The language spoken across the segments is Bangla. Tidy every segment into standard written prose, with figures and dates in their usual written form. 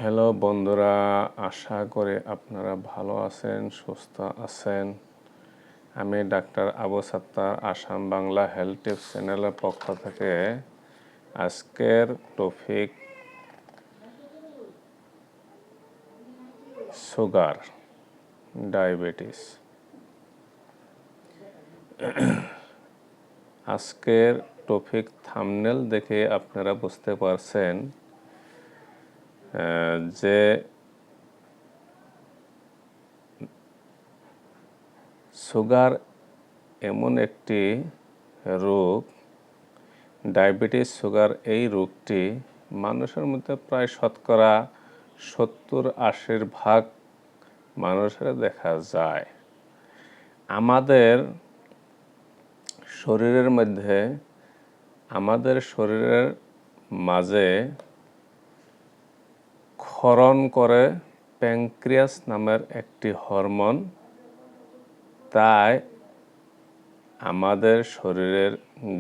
হ্যালো বন্ধুরা, আশা করি আপনারা ভালো আছেন, সুস্থ আছেন। আমি doctor Abu Sattar, Assam Bangla health tips চ্যানেলের পক্ষ থেকে আজকের টপিক সুগার, ডায়াবেটিস। আজকের টপিক থাম্বনেল দেখে আপনারা বুঝতে পারছেন যে সুগার এমন একটি রোগ, ডায়াবেটিস সুগার এই রোগটি মানুষের মধ্যে প্রায় শতকরা 70-80 ভাগ মানুষের দেখা যায়। আমাদের শরীরের মাঝে ক্ষরণ করে প্যানক্রিয়াস নামের একটি হরমোন, তাই আমাদের শরীরের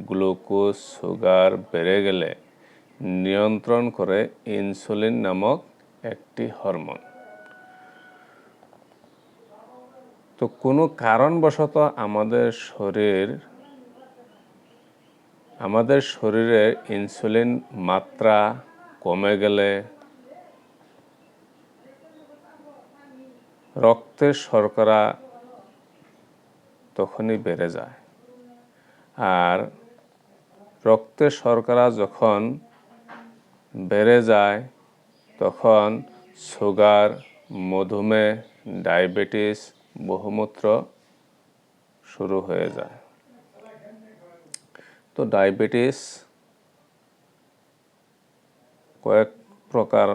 গ্লুকোজ সুগার বেড়ে গেলে নিয়ন্ত্রণ করে ইনসুলিন নামক একটি হরমোন। তো কোনো কারণবশত আমাদের শরীরে ইনসুলিন মাত্রা কমে গেলে রক্তের শর্করা তখনই বেড়ে যায়। আর রক্তের শর্করা যখন বেড়ে যায় তখন সুগার, মধুমেহ, ডায়াবেটিস, বহুমূত্র শুরু হয়ে যায়। তো ডায়াবেটিস কয়েক প্রকার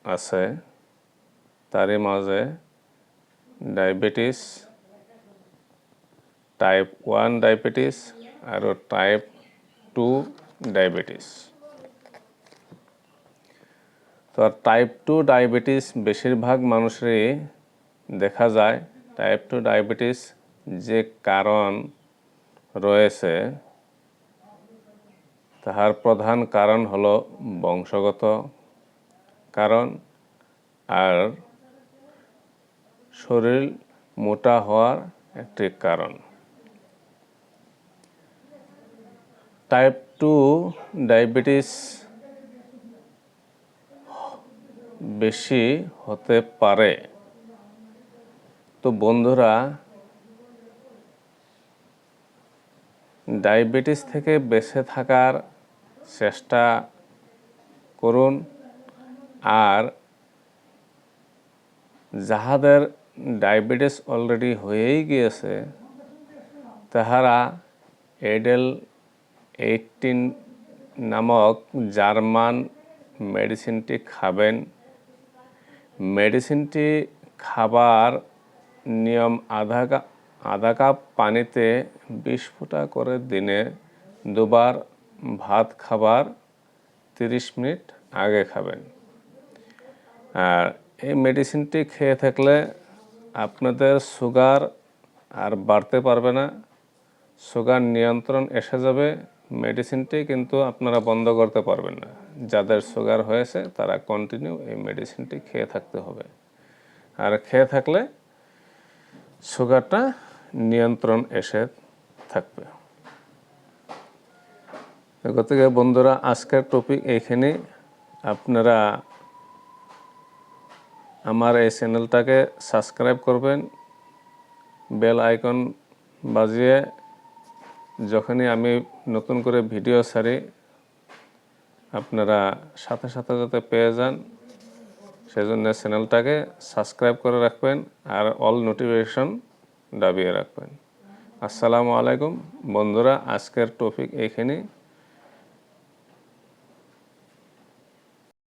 আছে, তারই মাঝে ডায়াবেটিস টাইপ 1 ডায়াবেটিস আর টাইপ 2 ডায়াবেটিস। তো টাইপ 2 ডায়াবেটিস বেশিরভাগ মানুষেরই দেখা যায়। টাইপ 2 ডায়াবেটিস যে কারণ রয়েছে তাহার প্রধান কারণ হলো বংশগত কারণ আর শরীর মোটা হওয়ার একটি কারণ। টাইপ 2 ডায়াবেটিস বেশি হতে পারে। তো বন্ধুরা, ডায়াবেটিস থেকে বেঁচে থাকার চেষ্টা করুন। আর যাহাদের ডায়াবেটিস অলরেডি হয়েই গিয়েছে তাহারা এডেল 18 নামক জার্মান মেডিসিনটি খাবেন। মেডিসিনটি খাবার নিয়ম আধা কাপ পানিতে 20 ফোঁটা করে দিনে দুবার, ভাত খাবার 30 মিনিট আগে খাবেন। আর এই মেডিসিনটি খেয়ে থাকলে আপনাদের সুগার আর বাড়তে পারবে না, সুগার নিয়ন্ত্রণ এসে যাবে। মেডিসিনটি কিন্তু আপনারা বন্ধ করতে পারবেন না। যাদের সুগার হয়েছে তারা কন্টিনিউ এই মেডিসিনটি খেয়ে থাকতে হবে। আর খেয়ে থাকলে সুগারটা নিয়ন্ত্রণ এসে থাকবে। গতিকে বন্ধুরা, আজকের টপিক এইখানে। আপনারা আমার এই চ্যানেলটাকে সাবস্ক্রাইব করবেন, বেল আইকন বাজিয়ে যখনই আমি নতুন করে ভিডিও ছাড়ি আপনারা সাথে সাথে যাতে পেয়ে যান সেজন্য চ্যানেলটাকে সাবস্ক্রাইব করে রাখবেন আর অল নোটিফিকেশন দাবিয়ে রাখবেন। আসসালামু আলাইকুম বন্ধুরা, আজকের টপিক এইখানে।